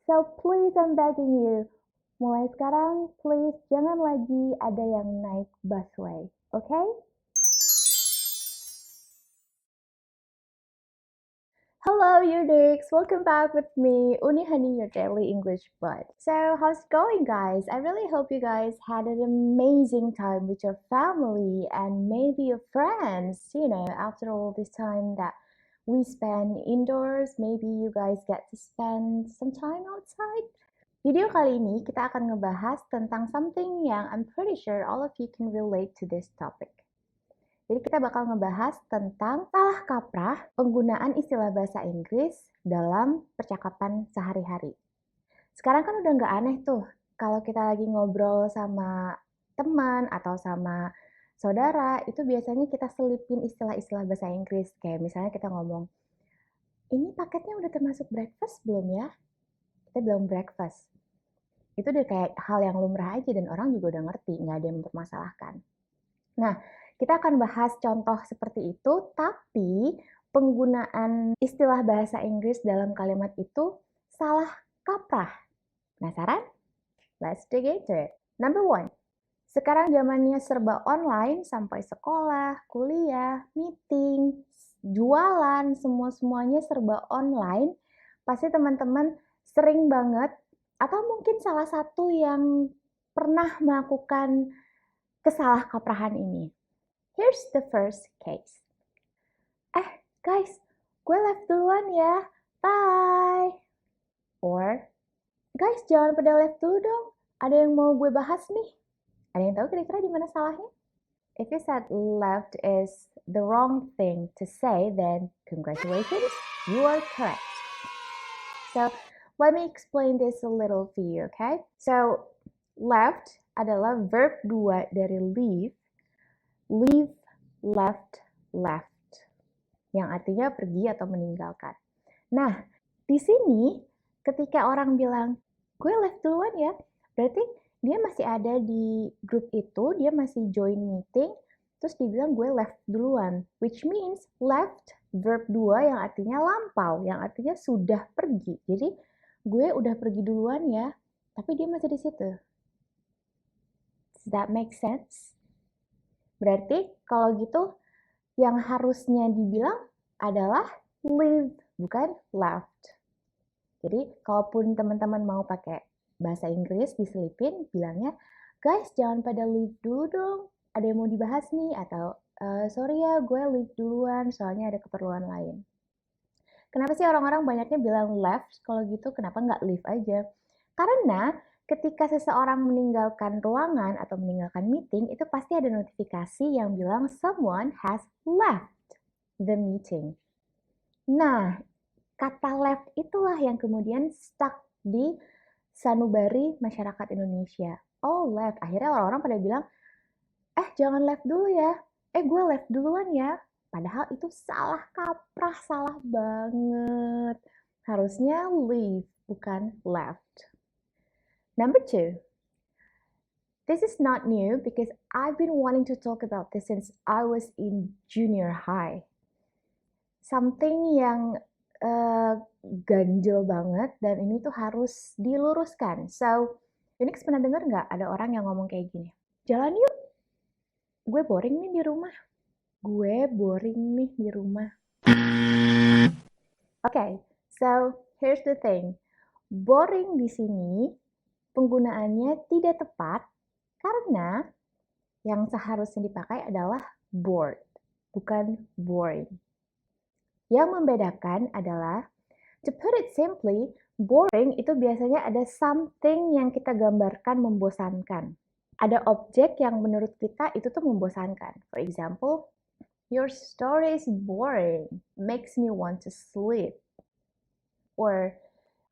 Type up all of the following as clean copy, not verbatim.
So please I'm begging you, mulai sekarang please jangan lagi ada yang naik busway, okay? Hello Unix, welcome back with me, Uni Honey, your daily English bud. So how's it going guys? I really hope you guys had an amazing time with your family and maybe your friends, after all this time that we spend indoors, maybe you guys get to spend some time outside. Video kali ini kita akan ngebahas tentang something yang I'm pretty sure all of you can relate to this topic. Jadi kita bakal ngebahas tentang salah kaprah penggunaan istilah bahasa Inggris dalam percakapan sehari-hari. Sekarang kan udah nggak aneh tuh kalau kita lagi ngobrol sama teman atau sama saudara, itu biasanya kita selipin istilah-istilah bahasa Inggris. Kayak misalnya kita ngomong, ini paketnya udah termasuk breakfast belum ya? Kita bilang breakfast. Itu udah kayak hal yang lumrah aja dan orang juga udah ngerti, nggak ada yang mempermasalahkan. Nah, kita akan bahas contoh seperti itu, tapi penggunaan istilah bahasa Inggris dalam kalimat itu salah kaprah. Penasaran? Let's dig into it. Number 1. Sekarang zamannya serba online, sampai sekolah, kuliah, meeting, jualan, semua-semuanya serba online. Pasti teman-teman sering banget, atau mungkin salah satu yang pernah melakukan kesalahkaprahan ini. Here's the first case. Guys, gue left duluan ya. Bye. Or, guys, jangan pada left dulu dong. Ada yang mau gue bahas nih. Ada yang tahu kira-kira di mana salahnya? If you said left is the wrong thing to say, then congratulations, you are correct. So, let me explain this a little for you, okay? So, left adalah verb 2 dari leave. Leave, left, left. Yang artinya pergi atau meninggalkan. Nah, di sini ketika orang bilang, gue left duluan ya, berarti dia masih ada di grup itu, dia masih join meeting, terus dia bilang gue left duluan. Which means left, verb 2 yang artinya lampau, yang artinya sudah pergi. Jadi, gue udah pergi duluan ya, tapi dia masih di situ. Does that make sense? Berarti kalau gitu, yang harusnya dibilang adalah leave, bukan left. Jadi, kalaupun teman-teman mau pakai bahasa Inggris diselipin, bilangnya, guys, jangan pada leave dulu dong. Ada yang mau dibahas nih, atau sorry ya, gue leave duluan, soalnya ada keperluan lain. Kenapa sih orang-orang banyaknya bilang left? Kalau gitu, kenapa nggak leave aja? Karena ketika seseorang meninggalkan ruangan atau meninggalkan meeting, itu pasti ada notifikasi yang bilang someone has left the meeting. Nah, kata left itulah yang kemudian stuck di sanubari masyarakat Indonesia. Oh, left. Akhirnya orang-orang pada bilang, jangan left dulu ya. Gue left duluan ya. Padahal itu salah kaprah, salah banget. Harusnya leave, bukan left. Number 2. This is not new because I've been wanting to talk about this since I was in junior high. Something yang ganjel banget dan ini tuh harus diluruskan. So, Unix pernah dengar nggak ada orang yang ngomong kayak gini? Jalan yuk, gue boring nih di rumah. Gue boring nih di rumah. Okay, so here's the thing. Boring di sini penggunaannya tidak tepat karena yang seharusnya dipakai adalah bored, bukan boring. Yang membedakan adalah, to put it simply, boring itu biasanya ada something yang kita gambarkan membosankan. Ada objek yang menurut kita itu tuh membosankan. For example, your story is boring, makes me want to sleep. Or,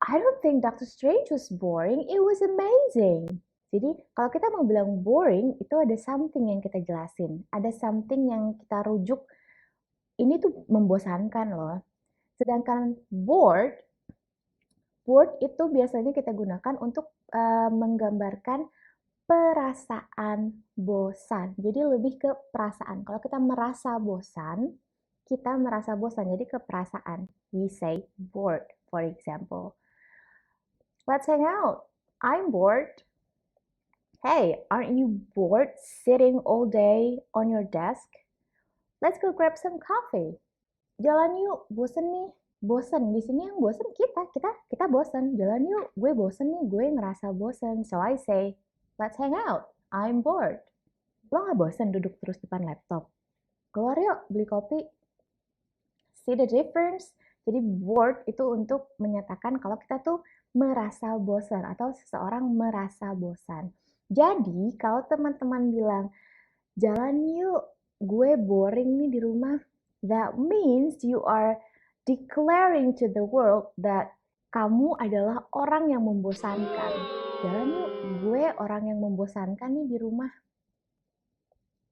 I don't think Doctor Strange was boring, it was amazing. Jadi, kalau kita mau bilang boring, itu ada something yang kita jelasin. Ada something yang kita rujuk, ini tuh membosankan loh. Sedangkan bored itu biasanya kita gunakan untuk menggambarkan perasaan bosan. Jadi lebih ke perasaan. Kalau kita merasa bosan, jadi ke perasaan. We say bored, for example. Let's hang out. I'm bored. Hey, aren't you bored sitting all day on your desk? Let's go grab some coffee. Jalan yuk, bosen nih. Bosen, di sini yang bosen kita bosen. Jalan yuk, gue bosen nih, gue ngerasa bosen. So I say, let's hang out. I'm bored. Lo gak bosen duduk terus depan laptop? Keluar yuk, beli kopi. See the difference? Jadi bored itu untuk menyatakan kalau kita tuh merasa bosan atau seseorang merasa bosan. Jadi kalau teman-teman bilang, jalan yuk, gue boring nih di rumah. That means you are declaring to the world that kamu adalah orang yang membosankan. Jalan yuk, gue orang yang membosankan nih di rumah.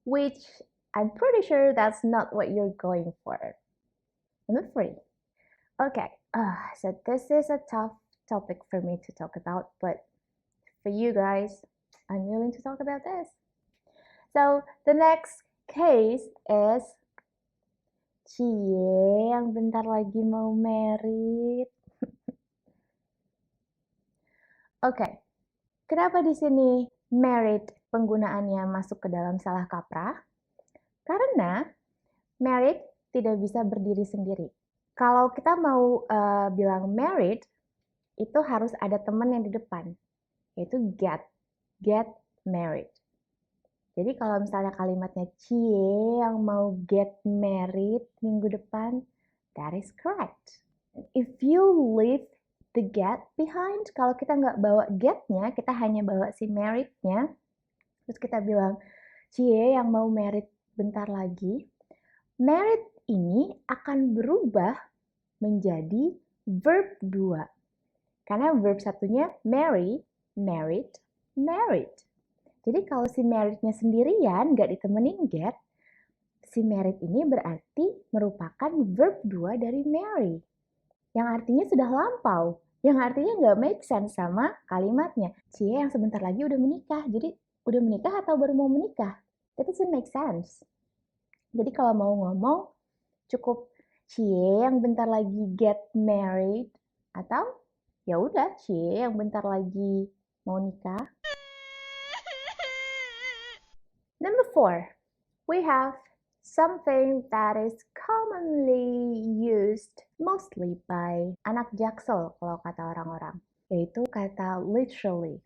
Which I'm pretty sure that's not what you're going for. Number 3. Okay, so this is a tough topic for me to talk about, but for you guys, I'm willing to talk about this. So the next case is Cie yang bentar lagi mau married. Okay, kenapa di sini married penggunaannya masuk ke dalam salah kaprah? Karena married tidak bisa berdiri sendiri. Kalau kita mau bilang married, itu harus ada teman yang di depan, yaitu get married. Jadi kalau misalnya kalimatnya Cie yang mau get married minggu depan, that is correct. If you leave the get behind, kalau kita nggak bawa get-nya, kita hanya bawa si married-nya, terus kita bilang Cie yang mau married bentar lagi, married ini akan berubah menjadi verb 2. Karena verb satunya marry, married, married. Jadi kalau si married-nya sendirian, nggak ditemenin get, si married ini berarti merupakan verb 2 dari marry. Yang artinya sudah lampau. Yang artinya nggak make sense sama kalimatnya. Cie yang sebentar lagi udah menikah. Jadi udah menikah atau baru mau menikah? That doesn't make sense. Jadi kalau mau ngomong, cukup Cie yang bentar lagi get married, atau ya udah Cie yang bentar lagi mau nikah. Number 4, we have something that is commonly used mostly by anak jaksel kalau kata orang-orang, yaitu kata literally.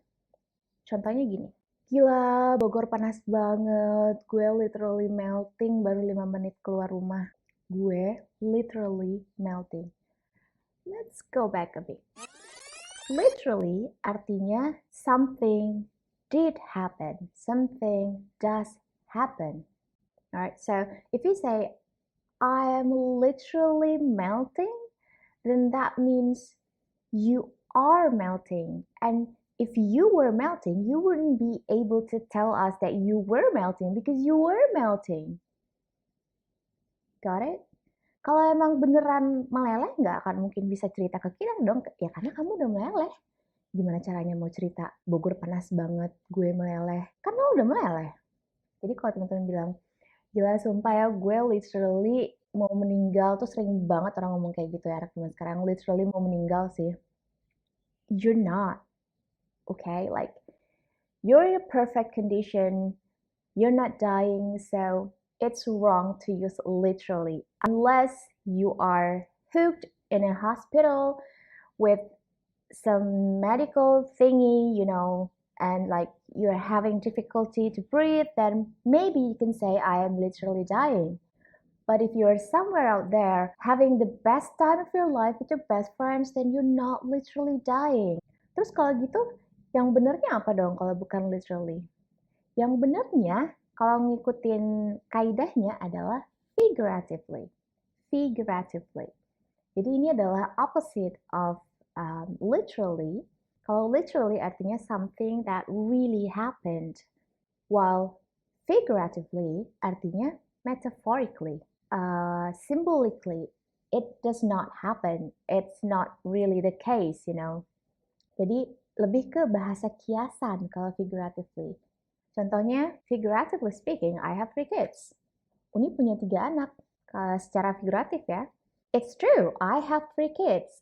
Contohnya gini, gila Bogor panas banget, gue literally melting baru 5 menit keluar rumah. Gue literally melting. Let's go back a bit. Literally artinya something did happen, something does happen. Alright, so if you say, I am literally melting, then that means you are melting. And if you were melting, you wouldn't be able to tell us that you were melting because you were melting. Got it? Kalau emang beneran meleleh, nggak akan mungkin bisa cerita ke kita dong, ya karena kamu udah meleleh. Gimana caranya mau cerita, Bogor panas banget, gue meleleh. Kan lo udah meleleh. Jadi kalau teman-teman bilang, gila sumpah ya, gue literally mau meninggal, tuh sering banget orang ngomong kayak gitu ya, anak teman sekarang literally mau meninggal sih. You're not, okay? Like, you're in a perfect condition, you're not dying, so it's wrong to use literally, unless you are hooked in a hospital with some medical thingy, and like you're having difficulty to breathe, then maybe you can say, I am literally dying. But if you're somewhere out there having the best time of your life with your best friends, then you're not literally dying. Terus kalau gitu, yang benernya apa dong kalau bukan literally? Yang benernya, kalau ngikutin kaidahnya adalah figuratively. Figuratively. Jadi ini adalah opposite of literally. Kalau literally artinya something that really happened, while figuratively artinya metaphorically, symbolically. It does not happen. It's not really the case, Jadi lebih ke bahasa kiasan kalau figuratively. Contohnya, figuratively speaking, I have 3 kids. Uni punya 3 anak. Secara figuratif ya. It's true, I have 3 kids.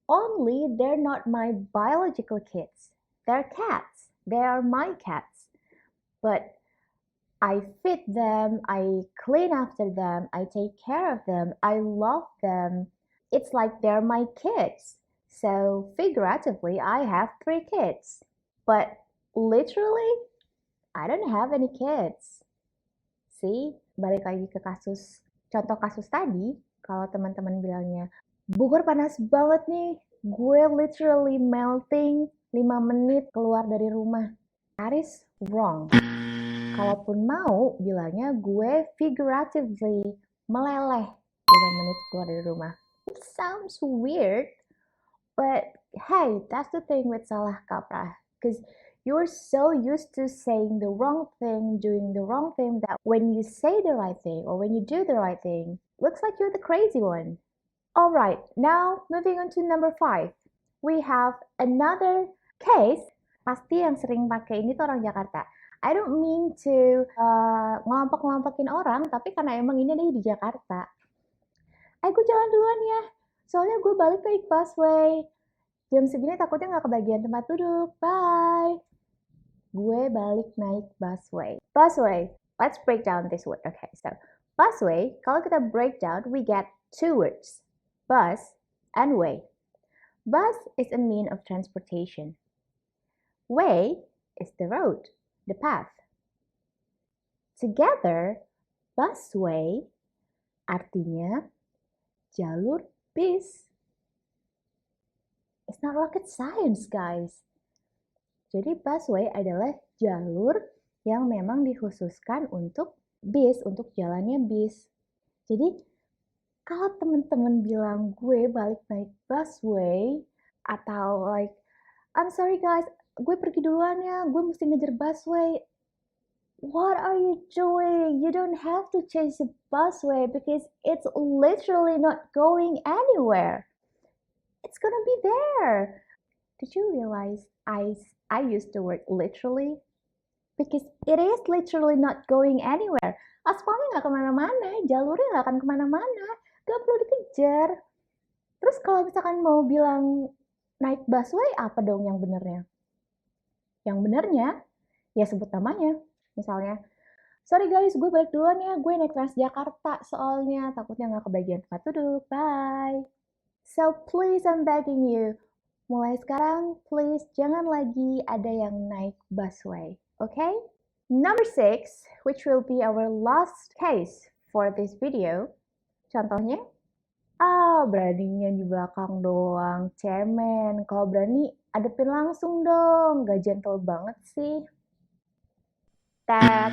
Only they're not my biological kids. They're cats. They are my cats. But I feed them, I clean after them, I take care of them, I love them. It's like they're my kids. So figuratively, I have 3 kids. But literally, I don't have any kids. See, balik lagi ke contoh kasus tadi, kalau teman-teman bilangnya, Bogor panas banget nih, gue literally melting 5 menit keluar dari rumah. That is wrong. Kalaupun mau, bilangnya gue figuratively meleleh 5 menit keluar dari rumah. It sounds weird, but hey, that's the thing with salah kaprah. Because you're so used to saying the wrong thing, doing the wrong thing, that when you say the right thing or when you do the right thing, looks like you're the crazy one. Alright, now moving on to number 5. We have another case. Pasti yang sering pakai ini tuh orang Jakarta. I don't mean to ngelompok-ngelompokin orang, tapi karena emang ini ada di Jakarta. Gue jalan duluan ya, soalnya gue balik naik busway. Jam segini takutnya nggak kebagian tempat duduk, bye. Gue balik naik busway. Busway, let's break down this word. Okay, so busway, kalau kita break down, we get 2 words, bus and way. Bus is a mean of transportation. Way is the road, the path. Together, busway artinya jalur bis. It's not rocket science, guys. Jadi busway adalah jalur yang memang dikhususkan untuk bis, untuk jalannya bis. Jadi kalau teman-teman bilang gue balik naik busway atau like, I'm sorry guys, gue pergi duluan ya, gue mesti ngejar busway. What are you doing? You don't have to change the busway because it's literally not going anywhere. It's gonna be there. Did you realize I used the word literally? Because it is literally not going anywhere. Aspalnya nggak kemana-mana, jalurnya nggak akan kemana-mana, nggak perlu dikejar. Terus kalau misalkan mau bilang naik busway, apa dong yang benernya? Yang benernya, ya sebut namanya. Misalnya, sorry guys, gue balik duluan ya, gue naik Transjakarta soalnya, takutnya nggak kebagian tempat duduk, bye. So please, I'm begging you, mulai sekarang, please jangan lagi ada yang naik busway, okay? Number 6, which will be our last case for this video. Contohnya, beraninya di belakang doang, cemen. Kalau berani, adepin langsung dong, gak gentle banget sih. That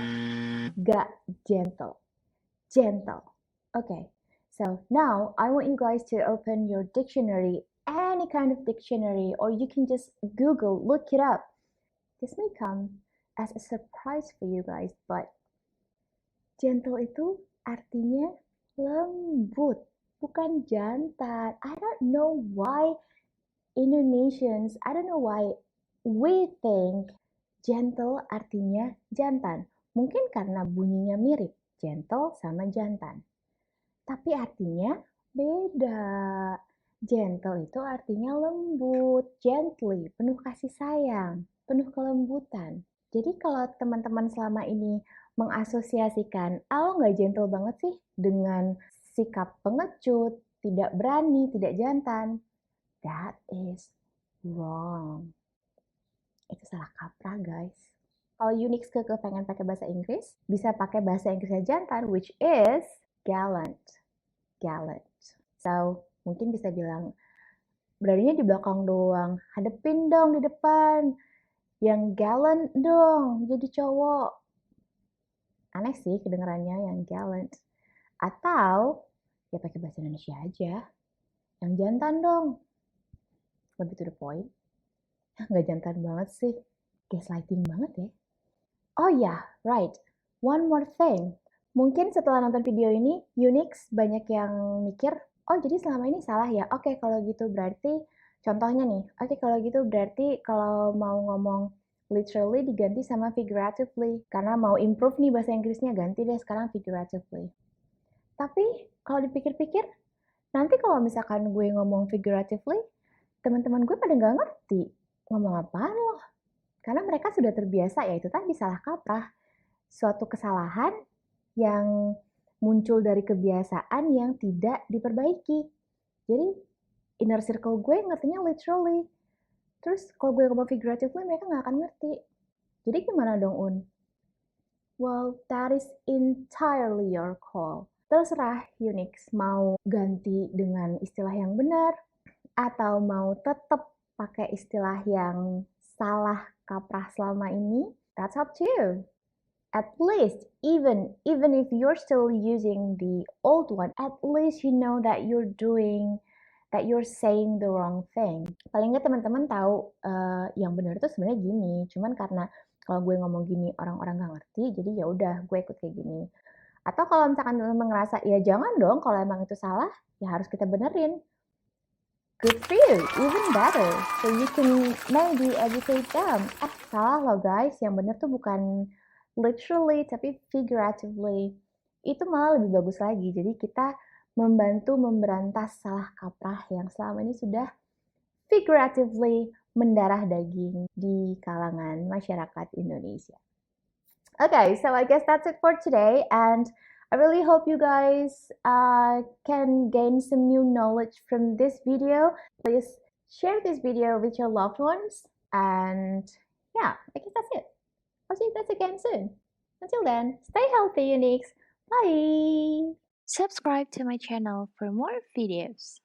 gak gentle. Gentle. Okay, so now I want you guys to open your dictionary, any kind of dictionary, or you can just Google, look it up. This may come as a surprise for you guys, but gentle itu artinya lembut, bukan jantan. I don't know why Indonesians, I don't know why we think gentle artinya jantan. Mungkin karena bunyinya mirip, gentle sama jantan. Tapi artinya beda. Gentle itu artinya lembut, gently, penuh kasih sayang, penuh kelembutan. Jadi kalau teman-teman selama ini mengasosiasikan, lo nggak gentle banget sih dengan sikap pengecut, tidak berani, tidak jantan, that is wrong. Itu salah kaprah, guys. Kalau Unix pengen pakai bahasa Inggris, bisa pakai bahasa Inggrisnya jantan, which is gallant. Gallant. So, mungkin bisa bilang, beraninya di belakang doang, hadepin dong di depan. Yang gallant dong, jadi cowok. Aneh sih kedengarannya yang gallant. Atau, ya pakai bahasa Indonesia aja. Yang jantan dong. Lebih to the point. Nggak jantan banget sih. Gaslighting banget ya. Oh ya, right. One more thing. Mungkin setelah nonton video ini, Unix banyak yang mikir, oh jadi selama ini salah ya? Oke, kalau gitu berarti, contohnya nih, oke kalau gitu berarti kalau mau ngomong literally diganti sama figuratively. Karena mau improve nih bahasa Inggrisnya, ganti deh sekarang figuratively. Tapi kalau dipikir-pikir, nanti kalau misalkan gue ngomong figuratively, teman-teman gue pada nggak ngerti ngomong apaan loh. Karena mereka sudah terbiasa, yaitu tadi salah kaprah. Suatu kesalahan yang muncul dari kebiasaan yang tidak diperbaiki. Jadi inner circle gue ngertinya literally. Terus kalau gue ngomong figuratively, mereka nggak akan ngerti. Jadi gimana dong, Un? Well, that is entirely your call. Terserah Unix mau ganti dengan istilah yang benar atau mau tetap pakai istilah yang salah kaprah selama ini. That's up to you. At least, even if you're still using the old one, at least you know that you're saying the wrong thing. Paling nggak teman-teman tahu yang benar itu sebenarnya gini. Cuman karena kalau gue ngomong gini orang-orang nggak ngerti, jadi ya udah gue ikut kayak gini. Atau kalau misalkan teman-teman ngerasa ya jangan dong kalau emang itu salah, ya harus kita benerin. Good for you, even better. So you can maybe educate them. Salah loh guys, yang bener tuh bukan literally tapi figuratively. Itu malah lebih bagus lagi. Jadi kita membantu memberantas salah kaprah yang selama ini sudah figuratively mendarah daging di kalangan masyarakat Indonesia. Okay, so I guess that's it for today, and I really hope you guys can gain some new knowledge from this video. Please share this video with your loved ones, and yeah, I guess that's it. I'll see you guys again soon. Until then, stay healthy, Uniques. Bye! Subscribe to my channel for more videos.